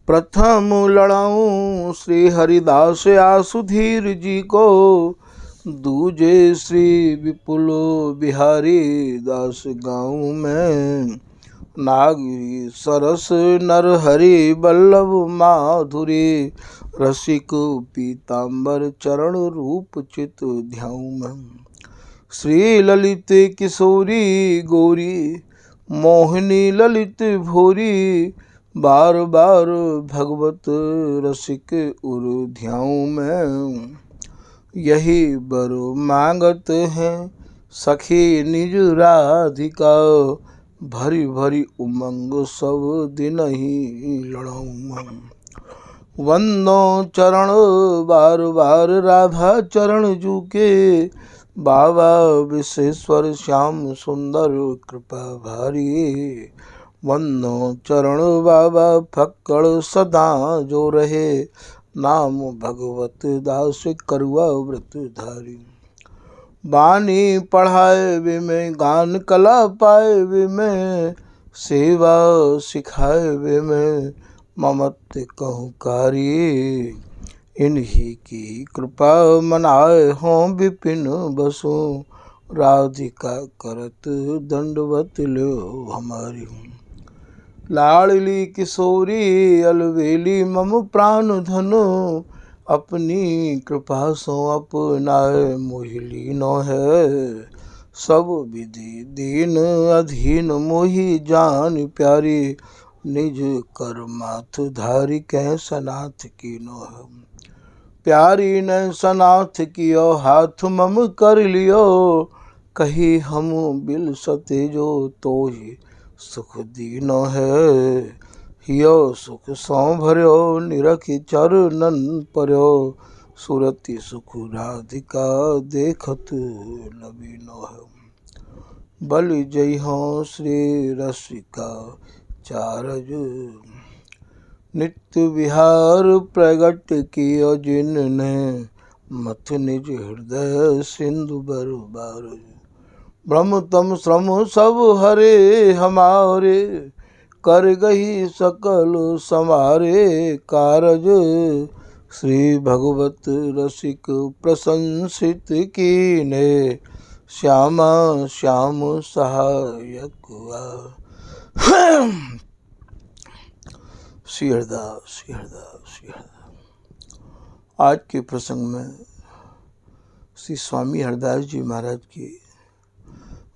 प्रथम लड़ाऊं श्री हरिदास आसुधीर जी को, दूजे श्री विपुल बिहारी दास गाँव में। नागरी सरस नरहरि बल्लभ माधुरी, रसिक पीताम्बर चरण रूप चित ध्याऊ में। श्री ललित किशोरी गौरी, मोहिनी ललित भोरी, बार बार भगवत रसिक उर ध्याऊ में। यही बर मांगत हैं सखी निज राधिका, भरी भरी उमंग सब दिन ही लड़ाऊ मैं। वंदो चरण बार बार राधा चरण जूके, बाबा विश्वेश्वर श्याम सुंदर कृपा भारी। वंदो चरण बाबा फक्कड़ सदा जो रहे, नाम भगवत दास करुआ व्रत धारी। बानी पढ़ाए वे में गान कला पाए वे में, सेवा सिखाए वे में ममत्व कहूँ कारी। इन्हीं की कृपा मनाए हों विपिन बसु, राधिका करत दंडवत लो हमारी। लाडली किशोरी अलवेली मम प्राण धनु, अपनी कृपा सो अपनाए मोहि नो है। सब विधि दीन अधीन मोहि जान प्यारी, निज कर माथ धारी कह सनाथ की नो है। प्यारी ने सनाथ कियो हाथ मम कर लियो, कही हम बिल सते जो तो ही सुख दीनो है। हियो सुख सौ भर्यो निरखि चरणन पर्यो, सुरति सुख राधिका देखत लबीनो है। बलि जय हो श्री रसिका चारज, नित्य विहार प्रगट कियो जिनने, मथ निज हृदय सिंधु बरबार। ब्रह्म तम श्रम सब हरे हमारे, कर गही सकल समारे कारज। श्री भगवत रसिक प्रशंसित कीने, श्यामा श्याम सहायक श्री हरदास श्री हरदास श्री हरदास। आज के प्रसंग में श्री स्वामी हरदास जी महाराज की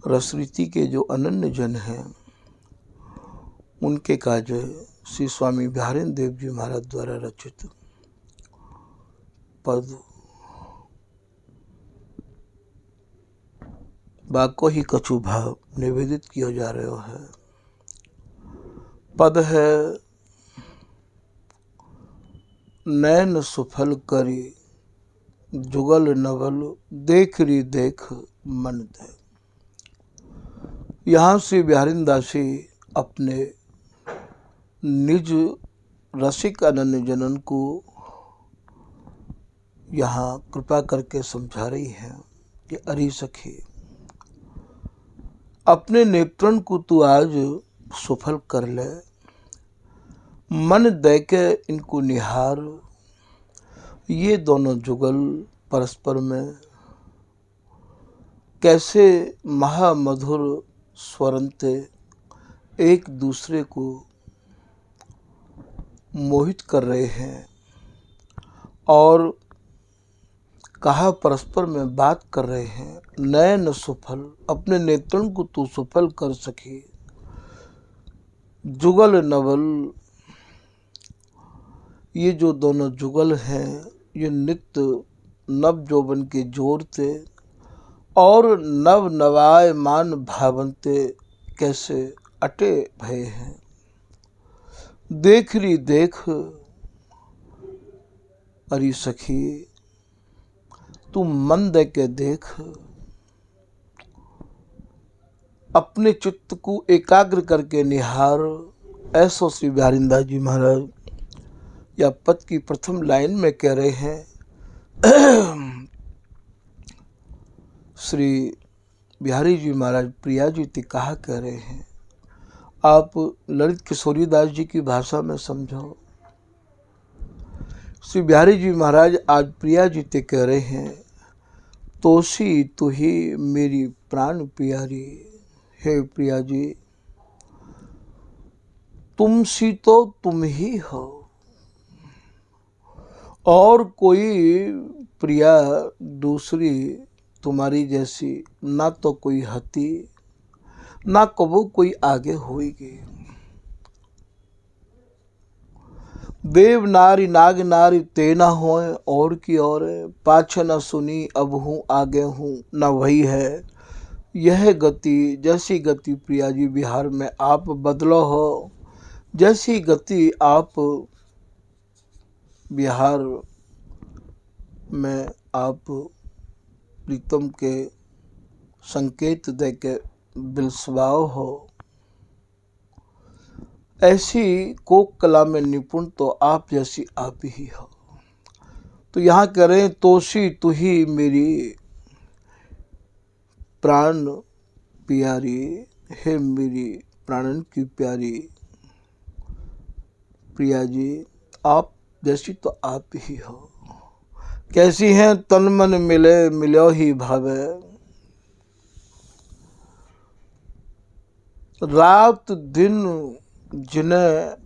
रसरीति के जो अनन्य जन हैं, उनके काज श्री स्वामी बिहारेंद्र देव जी महाराज द्वारा रचित पद बाको ही कछु भाव निवेदित किया जा रहा है। पद है नैन सुफल करी जुगल नवल, देख री देख मन दे। यहाँ से बिहारीन दासी अपने निज रसिक अनन्य जनन को यहाँ कृपा करके समझा रही है कि अरे सखी, अपने नेत्रन को तू आज सफल कर ले, मन दे के इनको निहार। ये दोनों जुगल परस्पर में कैसे महामधुर स्वरंते एक दूसरे को मोहित कर रहे हैं, और कहा परस्पर में बात कर रहे हैं। नयन सुफल, अपने नेत्रों को तू सुफल कर सके। जुगल नवल, ये जो दोनों जुगल हैं, ये नित्य नव जोबन के जोर थे और नव नवाय मान भावनते कैसे अटे भय हैं। देख री देख अरी सखी, तू मन दे के देख, अपने चित्त को एकाग्र करके निहार। ऐसो श्री बिहारींदास जी महाराज या पद की प्रथम लाइन में कह रहे हैं। श्री बिहारी जी महाराज प्रिया जी ते कहा कह रहे हैं, आप ललित किशोरी दास जी की भाषा में समझो। श्री बिहारी जी महाराज आज प्रिया जी ते कह रहे हैं, तोसी तू ही मेरी प्राण प्यारी। हे प्रिया जी, तुम सी तो तुम ही हो, और कोई प्रिया दूसरी तुम्हारी जैसी ना तो कोई हती, ना कबू कोई आगे होगी। देव नारी नाग नारी ते न होए, और की और पाछे न सुनी अब हूँ आगे हूँ न वही है। यह गति जैसी गति प्रिया जी बिहार में आप बदलो हो, जैसी गति आप बिहार में आप प्रीतम के संकेत दे के बिलसवाओ हो, ऐसी कोक कला में निपुण तो आप जैसी आप ही हो। तो यहाँ करें, तोसी तू ही मेरी प्राण प्यारी, हे मेरी प्राणन की प्यारी प्रिया जी, आप जैसी तो आप ही हो। कैसी हैं तन मन मिले मिलो ही भावे, रात दिन जिन्हें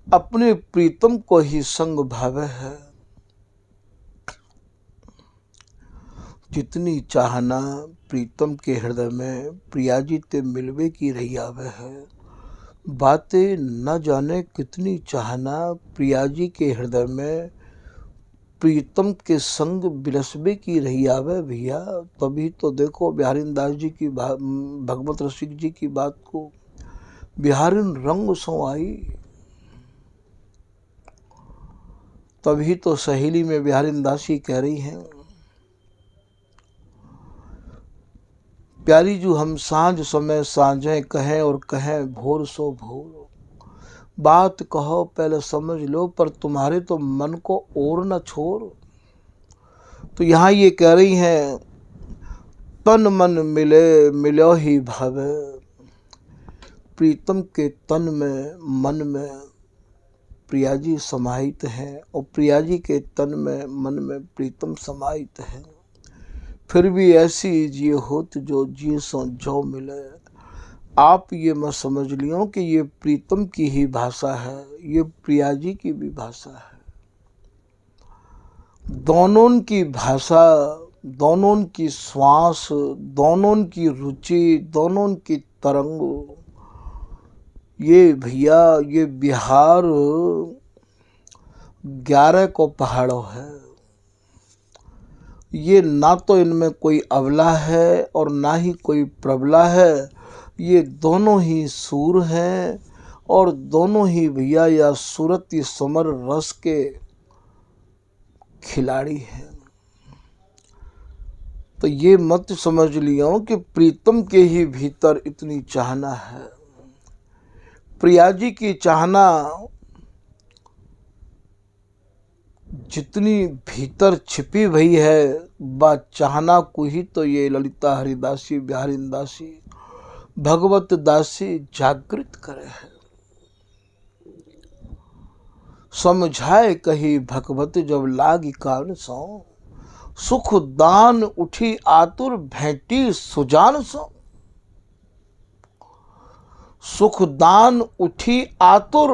अपने प्रीतम को ही संग भावे है। जितनी चाहना प्रीतम के हृदय में प्रिया जी ते मिलवे की रही आवे है, बातें न जाने कितनी चाहना प्रिया जी के हृदय में प्रीतम के संग बिलसबे की रही आवे भैया। तभी तो देखो बिहारीन दास जी की भगवत रसिक जी की बात को बिहारीन रंग सो आई। तभी तो सहेली में बिहारीन दासी कह रही हैं, प्यारी जू हम सांझ समय सांझे कहें और कहें भोर सो भोर, बात कहो पहले समझ लो पर तुम्हारे तो मन को और न छोड़। तो यहाँ ये कह रही हैं, तन मन मिले मिलो ही भावे, प्रीतम के तन में मन में प्रिया जी समाहित हैं और प्रिया जी के तन में मन में प्रीतम समाहित हैं। फिर भी ऐसी जिए होत जो जिए सो जो मिले। आप ये मत समझ लियो कि ये प्रीतम की ही भाषा है, ये प्रिया जी की भी भाषा है। दोनों की भाषा, दोनों की श्वास, दोनों की रुचि, दोनों की तरंग, ये भैया ये बिहार 11 को पहाड़ों है। ये ना तो इनमें कोई अबला है और ना ही कोई प्रबला है, ये दोनों ही सूर हैं और दोनों ही भैया या सूरती समर रस के खिलाड़ी हैं। तो ये मत समझ लियो कि प्रीतम के ही भीतर इतनी चाहना है। प्रिया जी की चाहना जितनी भीतर छिपी हुई है, बा चाहना को ही तो ये ललिता हरिदासी बिहारीन दासी भगवत दासी जागृत करे है। समझाए कही भगवत जब लागी कान सो, सुख दान उठी आतुर भेंटी सुजान सो। सुख दान उठी आतुर,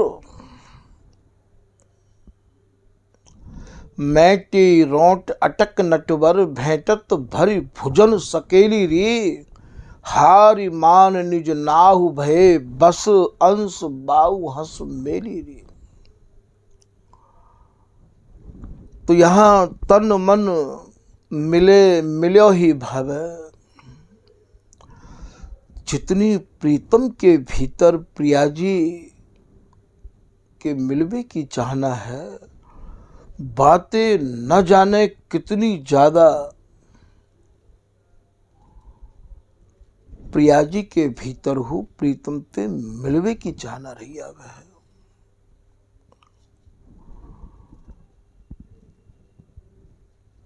मैटी रोट अटक नटवर भेंटत भरी भुजन सकेली रे। हारी मान निज नाहु भये बस अंश बाऊ हंस मेली रे। तो यहाँ तन मन मिले मिलो ही भावे। जितनी प्रीतम के भीतर प्रिया जी के मिलवे की चाहना है, बातें न जाने कितनी ज्यादा प्रिया जी के भीतर हूँ प्रीतम ते मिलवे की चाहना रही आवे है।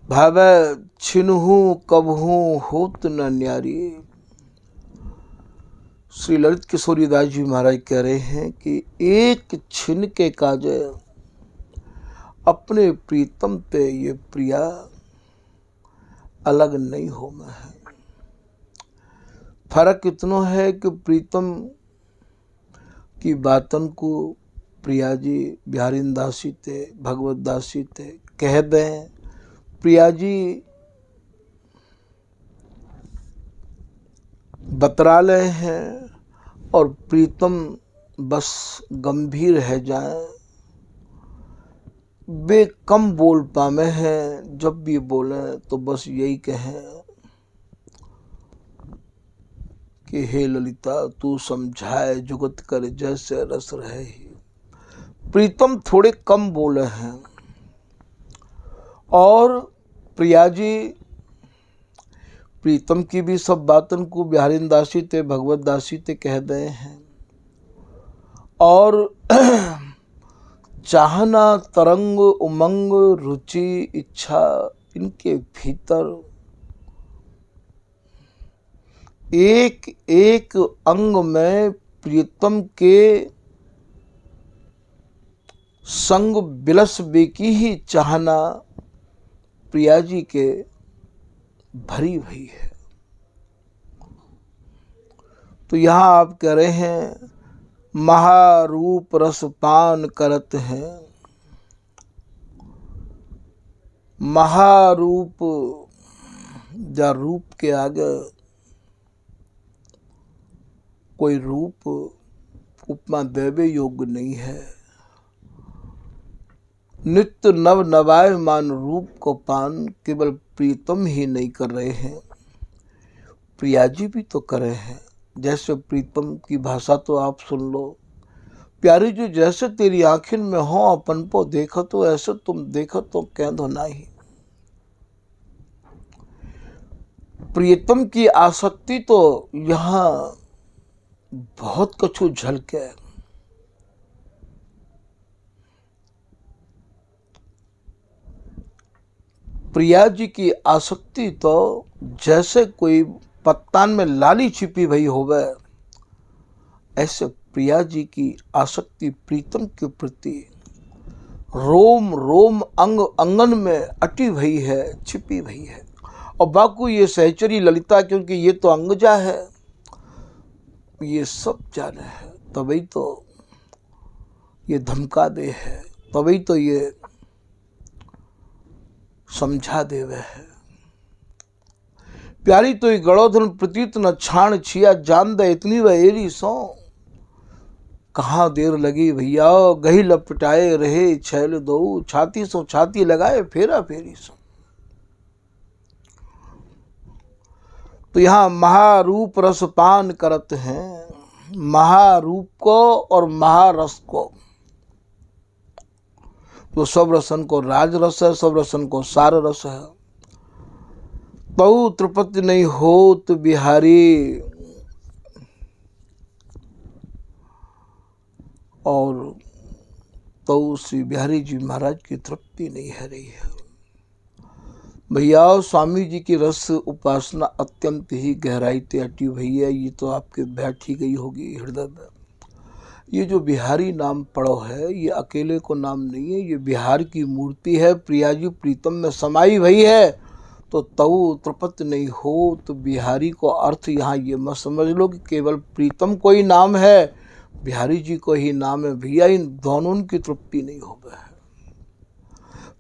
भावे छिनहू कबहू होत न न्यारी। श्री ललित किशोरी दास जी महाराज कह रहे हैं कि एक छिन के काजे अपने प्रीतम ते ये प्रिया अलग नहीं हो मैं है। फर्क इतना है कि प्रीतम की बातन को प्रिया जी बिहारी दासी ते भगवत दासी ते कह दें, प्रिया जी बतराले हैं और प्रीतम बस गंभीर है जाए। वे कम बोल पावे हैं, जब भी बोले तो बस यही कहें कि हे ललिता तू समझाए जुगत कर जैसे रस रहे ही। प्रीतम थोड़े कम बोले हैं और प्रिया जी प्रीतम की भी सब बातन को बिहारी दासी ते भगवत दासी ते कह दे हैं और चाहना तरंग उमंग रुचि इच्छा इनके भीतर एक एक अंग में प्रीतम के संग बिलस बेकी ही चाहना प्रिया जी के भरी हुई है। तो यहाँ आप कह रहे हैं महारूप रस पान करत हैं। महारूप या रूप के आगे कोई रूप उपमा देवे योग्य नहीं है। नित्य नव नवायमान रूप को पान केवल प्रीतम ही नहीं कर रहे हैं, प्रिया जी भी तो कर रहे हैं। जैसे प्रीतम की भाषा तो आप सुन लो, प्यारी जी जैसे तेरी आँखिन में हो अपन को देखो तो ऐसे तुम देखो तो कह दो नहीं। प्रीतम की आसक्ति तो यहाँ बहुत कछु झलके। प्रिया जी की आसक्ति तो जैसे कोई पत्तान में लाली छिपी भई होवे, ऐसे प्रिया जी की आसक्ति प्रीतम के प्रति रोम रोम अंग अंगन में अटी भई है, छिपी भई है। और बाकू ये सहचरी ललिता, क्योंकि ये तो अंगजा है, ये सब जाने है, तभी तो ये धमका दे है, तभी तो ये समझा देवे है। प्यारी तो ये गड़ोधन प्रतीत न छाण छिया जान दे इतनी वह एरी सो। कहाँ देर लगी भैया गही लपटाए रहे छैल दो, छाती सो छाती लगाए फेरा फेरी सो। तो यहाँ महारूप रस पान करत हैं, महारूप को और महारस को। तो सब रसन को राज रस है, सब रसन को सार रस है। तऊ त्रिपति नहीं होत बिहारी, और तऊ श्री बिहारी जी महाराज की तृप्ति नहीं है रही है। भैया स्वामी जी की रस उपासना अत्यंत ही गहराई से हटी हुई है, ये तो आपके बैठ ही गई होगी हृदय में। ये जो बिहारी नाम पड़ो है, ये अकेले को नाम नहीं है, ये बिहार की मूर्ति है। प्रिया जी प्रीतम में समाई हुई है। तो तऊ त्रिपति नहीं हो तो बिहारी को अर्थ यहाँ ये मत समझ लो कि केवल प्रीतम को ही नाम है, बिहारी जी को ही नाम है। भैया इन दोनों की तृप्ति नहीं हो गया है।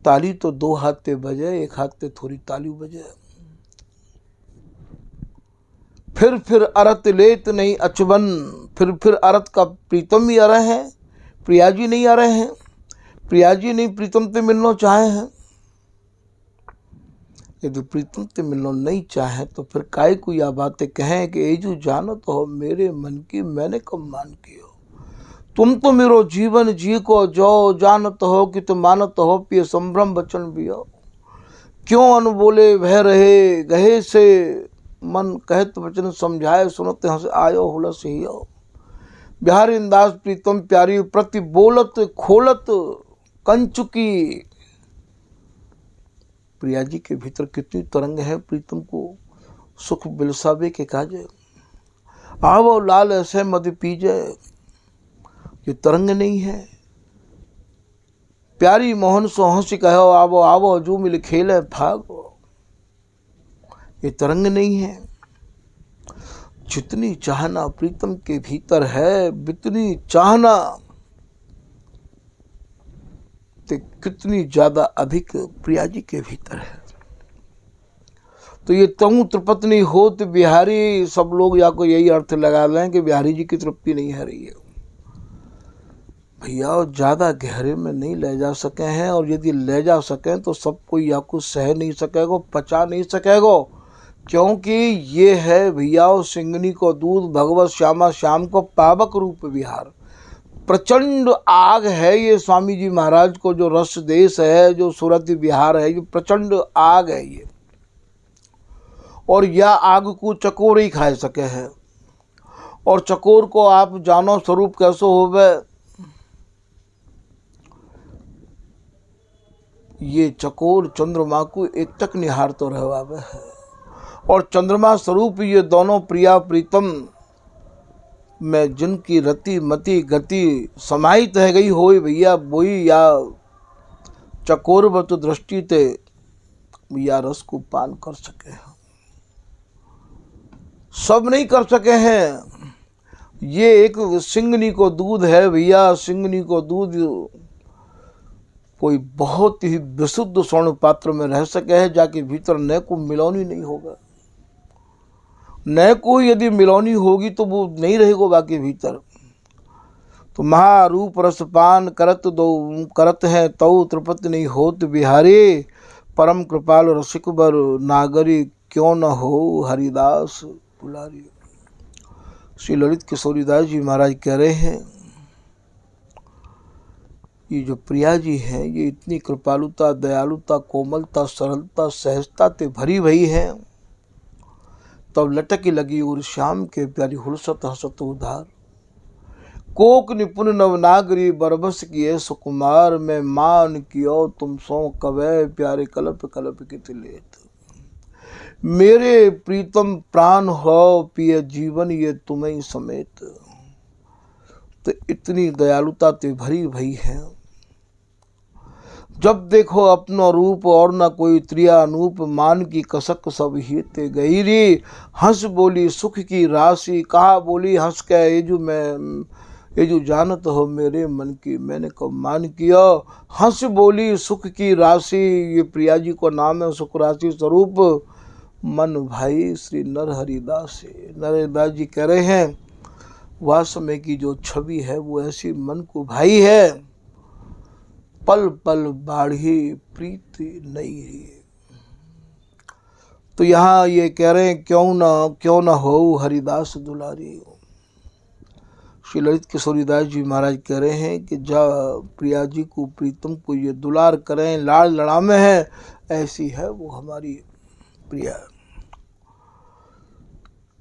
ताली तो दो हाथ पे बजे, एक हाथ पे थोड़ी ताली बजे। फिर अरत लेत नहीं अचबन, फिर अरत का प्रीतम ही आ रहे हैं, प्रिया जी नहीं आ रहे हैं। प्रिया जी नहीं प्रीतम से मिलना चाहे हैं। यदि प्रीतम से मिलना नहीं चाहे तो फिर काय को यह बातें कहें कि एजू जानो तो हो मेरे मन की मैंने कब मान की हो। तुम तो मेरो जीवन जी को जो जानत हो कि तुम मानत हो, पिए संभ्रम बचन भी हो। क्यों अनबोले भय रहे गहे से, मन कहत वचन समझाए सुनत हंस आयो हुलस ही हो। बिहारी दास प्रीतम प्यारी प्रति बोलत खोलत कंचुकी। प्रिया जी के भीतर कितनी तरंग है, प्रीतम को सुख बिलसावे के काजे। आवो लाल ऐसे मद पीजे, ये तरंग नहीं है। प्यारी मोहन सो हंसी कहो आवो आवो जू मिल खेले भागो। ये तरंग नहीं है। जितनी चाहना प्रीतम के भीतर है, बितनी चाहना ते कितनी ज्यादा अधिक प्रिया जी के भीतर है। तो ये तऊ त्रिपत्नी होत बिहारी, सब लोग या को यही अर्थ लगा लें कि बिहारी जी की तृप्ति नहीं है रही है भैया। ज्यादा गहरे में नहीं ले जा सके हैं, और यदि ले जा सकें तो सब कोई या को सह नहीं सकेगा, पचा नहीं सकेगा, क्योंकि ये है भैया सिंगनी को दूध भगवत श्यामा श्याम को पावक रूप विहार। प्रचंड आग है ये स्वामी जी महाराज को जो रस देश है, जो सूरत विहार है, ये प्रचंड आग है ये। और यह आग को चकोर ही खा सके हैं। और चकोर को आप जानो स्वरूप कैसो होवे, ये चकोर चंद्रमा को एक टक निहार तो रहवावे है। और चंद्रमा स्वरूप ये दोनों प्रिया प्रीतम में जिनकी रति मति गति समाहित है गई हो भैया, वही या चकोरवत दृष्टि ते या रस को पान कर सके हैं। सब नहीं कर सके हैं। ये एक सिंगनी को दूध है भैया, सिंगनी को दूध कोई बहुत ही विशुद्ध स्वर्ण पात्र में रह सके है, जाके भीतर न को मिलौनी नहीं होगा, न को यदि मिलौनी होगी तो वो नहीं रहेगा बाकी भीतर। तो महारूप रसपान करत हैं तऊ त्रिपति नहीं होत बिहारी, परम कृपाल रसिक बर नागरी क्यों न हो हरिदास दुलारी। श्री ललित किशोरीदास जी महाराज कह रहे हैं, ये जो प्रिया जी हैं ये इतनी कृपालुता दयालुता कोमलता सरलता सहजता ते भरी भई है। तब लटकी लगी और श्याम के प्यारी हुलसत हसत उधार, कोक निपुण नवनागरी बरबस किए सुकुमार, में मान कियो तुम सो कवै प्यारे कल्प कल्प कित लेत। मेरे प्रीतम प्राण हो पिए जीवन ये तुम्हें समेत। तो इतनी दयालुता ते भरी भई है। जब देखो अपनो रूप और न कोई त्रिया अनूप, मान की कसक सब हिते गईरी। हंस बोली सुख की राशि, कहा बोली हंस के ये जो जानत हो मेरे मन की, मैंने को मान किया। हंस बोली सुख की राशि, ये प्रिया जी को नाम है सुख राशि स्वरूप। मन भाई श्री नर हरिदास, नरहरिदास जी कह रहे हैं वह समय की जो छवि है वो ऐसी मन को भाई है, पल पल बाढ़ी प्रीति नहीं है। तो यहाँ ये कह रहे हैं क्यों ना हो हरिदास दुलारी। श्री ललित किशोरीदास जी महाराज कह रहे हैं कि जा प्रिया जी को प्रीतम को ये दुलार करें, लाड़ लड़ामे हैं, ऐसी है वो हमारी प्रिया।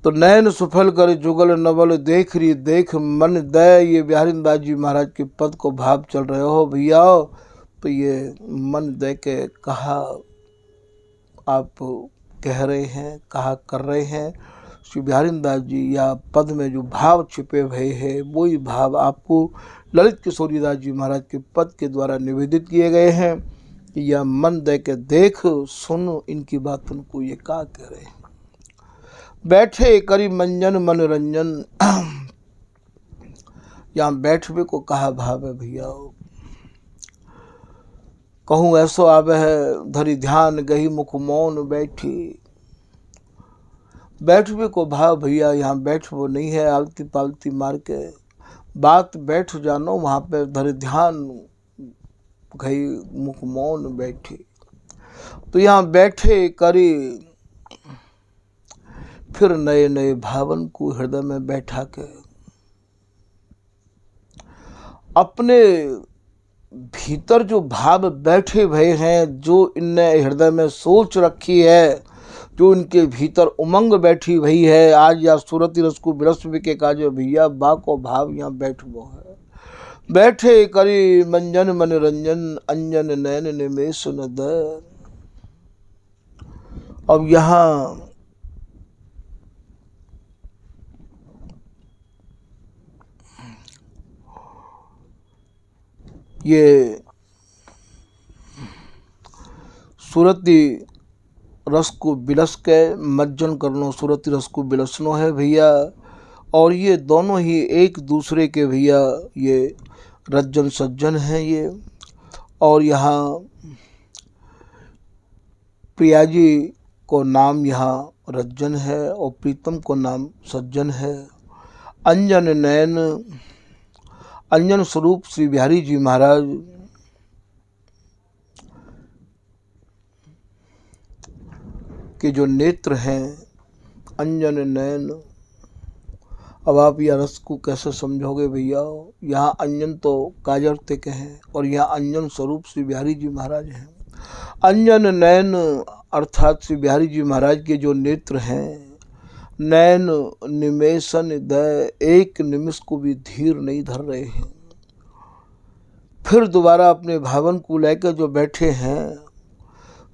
तो नैन सुफल कर जुगल नवल देख रही देख मन दय, ये बिहारीदास जी महाराज के पद को भाव चल रहे हो भैया। तो ये मन दे के कहा आप कह रहे हैं, कहा कर रहे हैं श्री बिहारीदास जी, या पद में जो भाव छिपे हुए हैं वही भाव आपको ललित किशोरीदास जी महाराज के पद के द्वारा निवेदित किए गए हैं। यह मन दे के देख सुन इनकी बात उनको ये क्या कह रहे हैं। बैठे करी मंजन मनोरंजन, यहाँ बैठवे को कहा भाव है भैया। कहूँ ऐसो आवे है धरी ध्यान गही मुख मौन बैठी। बैठवे को भाव भैया, यहाँ बैठवो नहीं है आलती पालती मार के, बात बैठ जानो वहाँ पे धरी ध्यान गई मुख मौन बैठी। तो यहाँ बैठे करी फिर नए नए भावन को हृदय में बैठा के अपने भीतर जो भाव बैठे हुए हैं, जो इनने हृदय में सोच रखी है, जो इनके भीतर उमंग बैठी हुई है, आज या सूरती रस को बिरस के काज भैया बा को भाव यहाँ बैठबो है। बैठे करी मंजन मनोरंजन अंजन नैन निमेश नद। अब यहाँ ये सूरती रस को बिलस के मज्जन करनो, सूरती रस को बिलसनो है भैया। और ये दोनों ही एक दूसरे के भैया ये रज्जन सज्जन हैं ये। और यहाँ प्रिया जी को नाम यहाँ रज्जन है और प्रीतम को नाम सज्जन है। अंजन नयन, अंजन स्वरूप श्री बिहारी जी महाराज के जो नेत्र हैं, अंजन नयन। अब आप यह रस को कैसे समझोगे भैया? यहाँ अंजन तो काजर ते के हैं और यहाँ अंजन स्वरूप श्री बिहारी जी महाराज हैं। अंजन नयन अर्थात श्री बिहारी जी महाराज के जो नेत्र हैं, नयन निमेशन दय, एक निमिष को भी धीर नहीं धर रहे हैं। फिर दोबारा अपने भावन को लेकर जो बैठे हैं,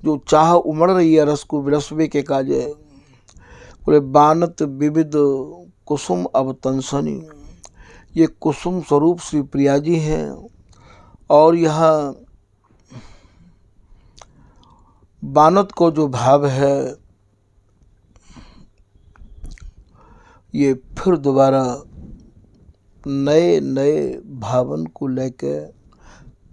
जो चाह उमड़ रही है रस को विरसवे के काजे। बोले बानत विविध कुसुम अवतंसनी, ये कुसुम स्वरूप श्री प्रिया जी हैं। और यहाँ बानत को जो भाव है, ये फिर दोबारा नए नए भावन को लेकर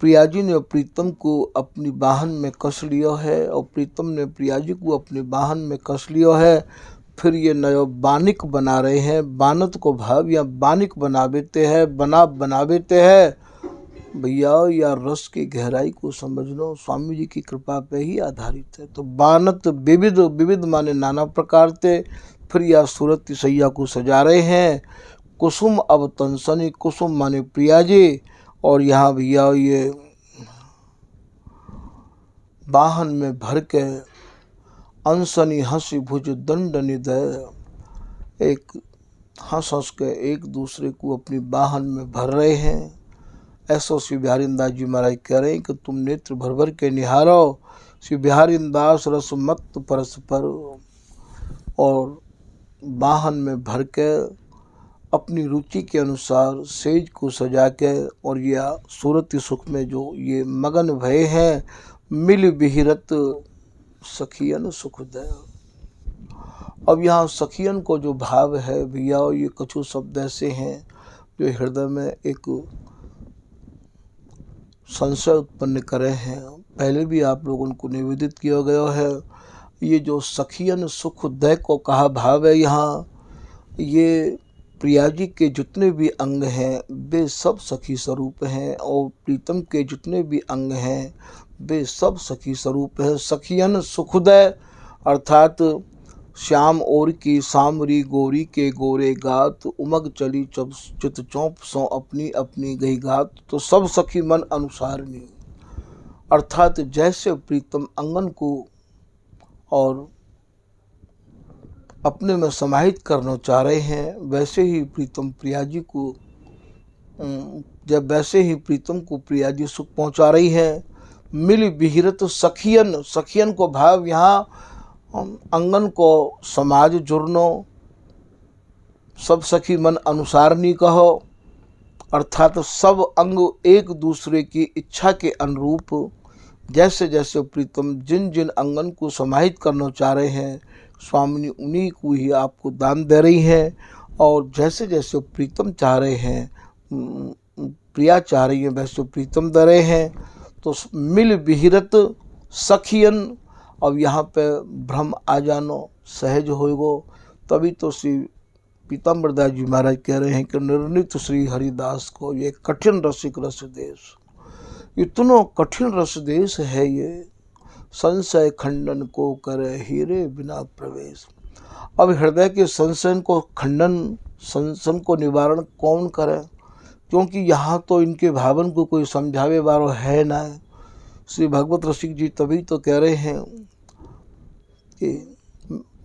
प्रिया जी ने प्रीतम को अपनी बाहन में कस लिया है और प्रीतम ने प्रिया जी को अपनी बाहन में कस लिया है। फिर ये नयो बानिक बना रहे हैं। बानत को भाव या बानिक बना देते हैं, बना देते हैं भैया। या रस की गहराई को समझ लो, स्वामी जी की कृपा पे ही आधारित है। तो बानत विविध, विविध माने नाना प्रकार थे। फिर यह सूरत सैया को सजा रहे हैं। कुसुम अवतंसनी, कुसुम माने प्रिया जी। और यहाँ भैया ये वाहन में भर के अंसनी हंसी भुज दंड निदय, एक हंस के एक दूसरे को अपनी वाहन में भर रहे हैं। ऐसा श्री बिहारी दास जी महाराज कह रहे हैं कि तुम नेत्र भर भर के निहारो श्री बिहारी दास रस मत परस्पर। और वाहन में भर के अपनी रुचि के अनुसार सेज को सजा के और यह सूरत सुख में जो ये मगन भय हैं, मिल बिहिरत सखियन सुखदय। अब यहाँ सखियन को जो भाव है भैया, ये कछु शब्द ऐसे हैं जो हृदय में एक संशय उत्पन्न करे हैं। पहले भी आप लोगों को निवेदित किया गया है। ये जो सखियन सुखदय को कहा भाव है यहाँ, ये प्रिया जी के जितने भी अंग हैं वे सब सखी स्वरूप हैं और प्रीतम के जितने भी अंग हैं वे सब सखी स्वरूप हैं। सखियन सुखदय अर्थात श्याम और की सामरी गोरी के गोरे गात, उमग चली चित चौंप सौ अपनी अपनी गई घात। तो सब सखी मन अनुसारनी, अर्थात जैसे प्रीतम अंगन को और अपने में समाहित करना चाह रहे हैं, वैसे ही प्रीतम प्रिया जी को, जब वैसे ही प्रीतम को प्रिया जी सुख पहुंचा रही हैं। मिल बिहिरत सखियन, सखियन को भाव यहाँ अंगन को समाज जुड़नो, सब सखी मन अनुसारनी कहो, अर्थात सब अंग एक दूसरे की इच्छा के अनुरूप जैसे जैसे प्रीतम जिन जिन अंगन को समाहित करना चाह रहे हैं, स्वामिनी उन्हीं को ही आपको दान दे रही हैं। और जैसे जैसे प्रीतम चाह रहे हैं, प्रिया चाह रही है, वैसे प्रीतम दे रहे हैं। तो मिल बिहिरत सखियन। अब यहाँ पे भ्रम आ जानो सहज होगो, तभी तो श्री पीताम्बर दास जी महाराज कह रहे हैं कि निर्णित श्री हरिदास को ये कठिन रसिक रस देश, इतना कठिन रस देश है ये, संशय खंडन को करे हीरे बिना प्रवेश। अब हृदय के संशय को खंडन, संशय को निवारण कौन करे? क्योंकि यहाँ तो इनके भावन को कोई समझावे वालो है ना। श्री भगवत रसिक जी तभी तो कह रहे हैं कि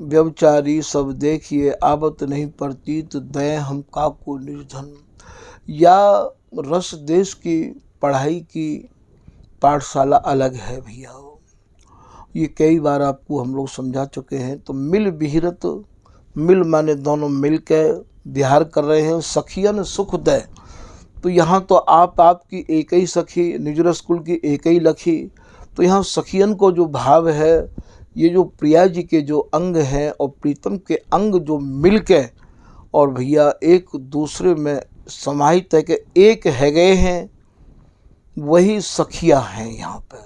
व्यवचारी सब देखिए आवत नहीं प्रतीत, दय हम काको निर्धन। या रस देश की पढ़ाई की पाठशाला अलग है भैया, ये कई बार आपको हम लोग समझा चुके हैं। तो मिल बिहिरत, मिल माने दोनों मिल के विहार कर रहे हैं। सखियन सुखदय, तो यहाँ तो आपकी एक ही सखी, निज रस कुल की एक ही लखी। तो यहाँ सखियन को जो भाव है, ये जो प्रिया जी के जो अंग हैं और प्रीतम के अंग जो मिल के और भैया एक दूसरे में समाहित है कि एक है गए हैं, वही सखिया हैं। यहाँ पे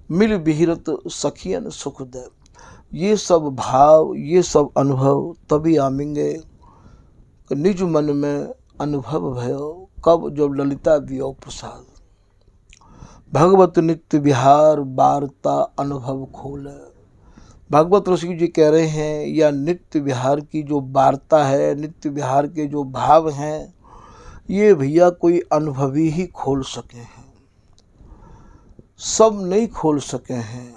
मिल बिहिरत सखियन सुख दे, ये सब भाव, ये सब अनुभव तभी आमेंगे कि निज मन में अनुभव भयो, कब जब ललिता दियो प्रसाद। भगवत नित्य विहार वार्ता अनुभव खोले। भगवत ऋषि जी कह रहे हैं, या नित्य विहार की जो वार्ता है, नित्य विहार के जो भाव हैं, ये भैया कोई अनुभवी ही खोल सके हैं, सब नहीं खोल सके हैं।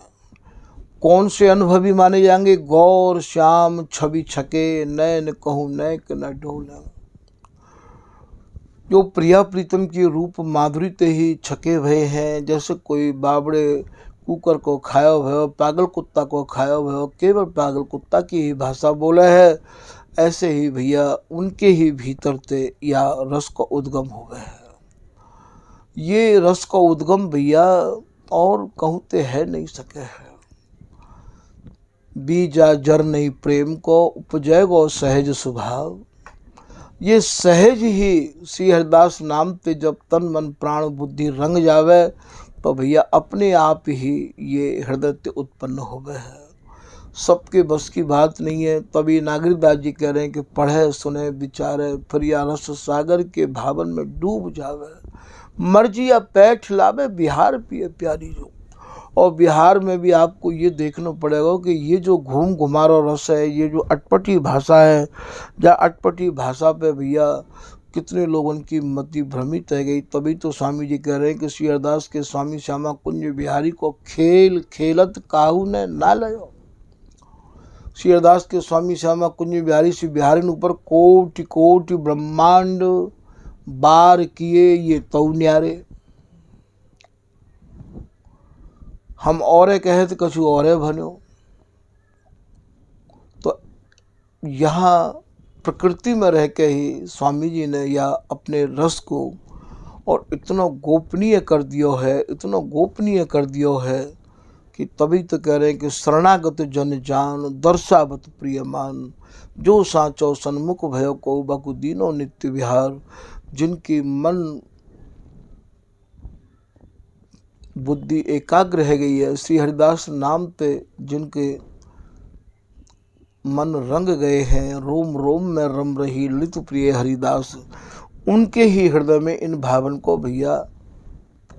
कौन से अनुभवी माने जाएंगे? गौर श्याम छवि छके, नैन कहूँ नैक न डोले। जो प्रिया प्रीतम की रूप माधुरी ते ही छके भये हैं, जैसे कोई बाबड़े कुकर को खाया भयो, पागल कुत्ता को खाया भयो, केवल पागल कुत्ता की ही भाषा बोला है, ऐसे ही भैया उनके ही भीतर ते या रस का उद्गम हो गए है। ये रस का उद्गम भैया और कहूँ ते है नहीं सके है। बीजा जर नहीं प्रेम को, उपजय गो सहज स्वभाव। ये सहज ही श्री हरिदास नाम ते जब तन मन प्राण बुद्धि रंग जावे, तो भैया अपने आप ही ये हृदय ते उत्पन्न हो गए है। सबके बस की बात नहीं है। तभी नागरिकदास जी कह रहे हैं कि पढ़े सुने विचारे, फिर या रस सागर के भावन में डूब जावे। मर्जी या पैठ लावे, बिहार पिए प्यारी जो। और बिहार में भी आपको ये देखना पड़ेगा कि ये जो घूम घुमारो रस है, ये जो अटपटी भाषा है, या अटपटी भाषा पे भैया कितने लोगों की मति भ्रमित रह गई। तभी तो स्वामी जी कह रहे हैं कि श्री हरिदास के स्वामी श्यामा कुंज बिहारी को खेल खेलत काहू ने ना लयो। श्री हरिदास के स्वामी श्यामा कुंज बिहारी श्री बिहारी ऊपर कोटि कोटि ब्रह्मांड बार किए ये तौ न्यारे। हम औरे कहे तो कछु औरे बनो। तो यहाँ प्रकृति में रह के ही स्वामी जी ने या अपने रस को और इतना गोपनीय कर दियो है, इतना गोपनीय कर दियो है कि तभी तो कह रहे हैं कि शरणागत जन जान, दर्शावत प्रिय मान। जो साचो सन्मुख भयो को बकु दीनो नित्य विहार। जिनकी मन बुद्धि एकाग्र रह गई है, श्री हरिदास नाम पे जिनके मन रंग गए हैं, रोम रोम में रम रही लित प्रिय हरिदास, उनके ही हृदय में इन भावन को भैया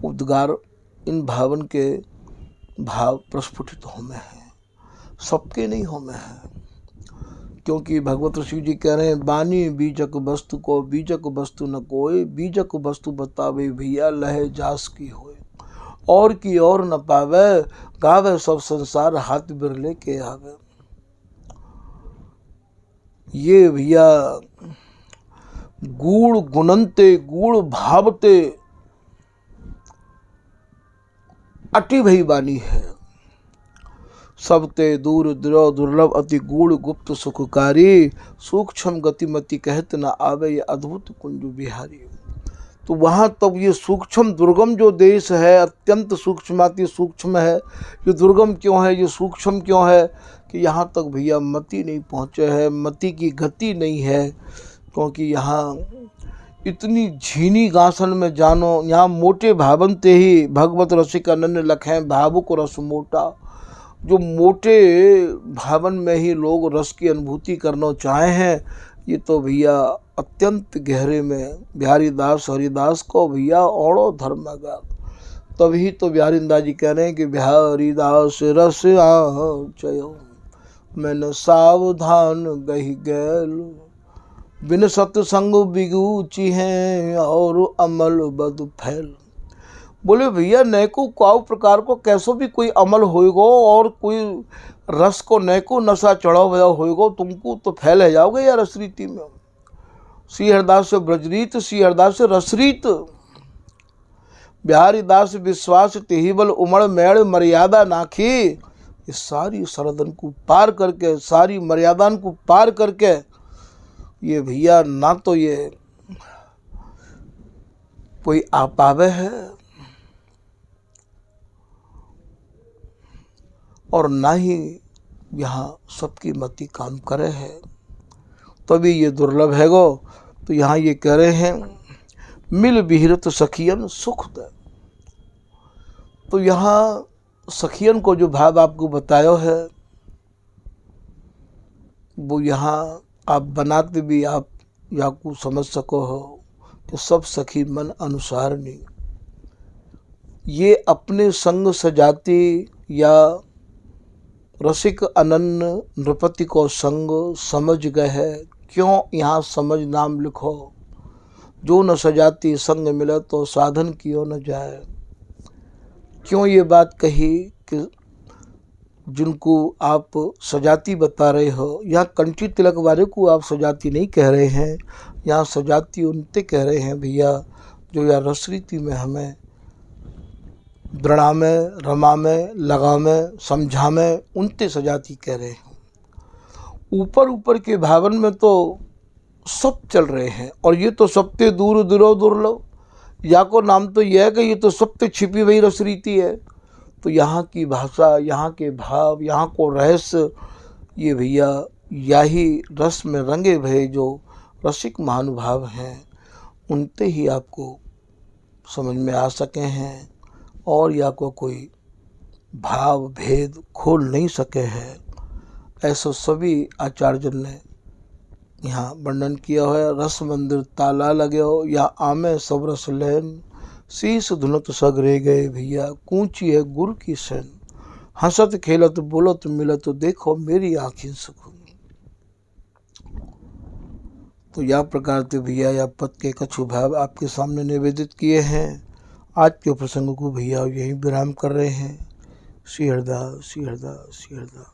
उद्गार, इन भावन के भाव प्रस्फुटित होमे हैं, सबके नहीं होमे हैं। क्योंकि भगवत ऋषि जी कह रहे हैं, बानी बीजक वस्तु को बीजक वस्तु न कोई, बीजक वस्तु बतावे भैया लहे जास की होए। और की और न पावे, गावे सब संसार हाथ बिरले के आवे। ये भैया गूढ़ गुणनते गूढ़ भावते अति भई बानी है। सबते दूर द्रव दुर्लभ अति गूढ़ गुप्त सुखकारी, सूक्ष्म गतिमति कहत न आवे ये अद्भुत कुंज बिहारी। तो वहाँ तब ये सूक्ष्म दुर्गम जो देश है, अत्यंत सूक्ष्माति सूक्ष्म है। ये दुर्गम क्यों है, ये सूक्ष्म क्यों है कि यहाँ तक भैया मति नहीं पहुँचे है, मति की गति नहीं है। क्योंकि यहाँ इतनी झीनी गासन में जानो, यहाँ मोटे भावन ते ही भगवत रसिक अनन्य लखें भावुक रस मोटा। जो मोटे भावन में ही लोग रस की अनुभूति करना चाहे हैं, ये तो भैया अत्यंत गहरे में बिहारी दास हरिदास को भैया औड़ो धर्म गा। तभी तो बिहारी दास जी कह रहे हैं कि बिहारी दास रस चयो मैंने सावधान गही गैल, बिन सत्संग बिगूची हैं और अमल बद फैल। बोले भैया नैको काउ प्रकार को कैसो भी कोई अमल होएगो और कोई रस को नैको नशा चढ़ाओ भया होएगो, तुमको तो फैल जाओगे यार रसरीति में। श्री हरिदास से ब्रजरीत, श्री हरिदास से रसरीत। बिहारी दास विश्वास तेहिबल उमड़ मेड़ मर्यादा नाखी। ये सारी सरदन को पार करके, सारी मर्यादान को पार करके ये भैया ना तो ये कोई आ पावे है और ना ही यहाँ सबकी मति काम करे है, तभी ये दुर्लभ है गो। तो यहाँ ये कह रहे हैं मिल विहरत सखियन सुख दे। तो यहाँ सखियन को जो भाव आपको बताया है वो यहाँ आप बनाते भी आप या को समझ सको हो कि सब सखी मन अनुसार नहीं, ये अपने संग सजाती या रसिक अनन्य नृपति को संग समझ गए है। क्यों यहाँ समझ नाम लिखो, जो न सजाती संग मिले तो साधन क्यों न जाए। क्यों ये बात कही कि जिनको आप सजाती बता रहे हो, यहाँ कंठी तिलक वाले को आप सजाती नहीं कह रहे हैं, यहाँ सजाती उनते कह रहे हैं भैया जो या रसरीति में हमें दृढ़ा में, रमा में, लगा में, समझा में, उनते सजाती कह रहे हैं। ऊपर ऊपर के भावन में तो सब चल रहे हैं और ये तो सबते दूर दुरो दुर्लभ, या को नाम तो यह है कि ये तो सबते छिपी हुई रसरीति है। तो यहाँ की भाषा, यहाँ के भाव, यहाँ को रहस्य, ये भैया यही रस में रंगे भये जो रसिक महानुभाव हैं उनते ही आपको समझ में आ सके हैं, और या को कोई भाव भेद खोल नहीं सके हैं। ऐसा सभी आचार्यजन ने यहाँ वर्णन किया है। रस मंदिर ताला लगे हो या आमे सब रस लैन, शीश धुनत सगरे गए भैया कूची है गुरु की सैन, हंसत खेलत बोलत मिलत देखो मेरी आँखें सुकून। तो यह प्रकार से भैया या पद के कछु भाव आपके सामने निवेदित किए हैं। आज के प्रसंग को भैया यही विराम कर रहे हैं। श्री हरदा, श्री हरदा, श्री हरदा।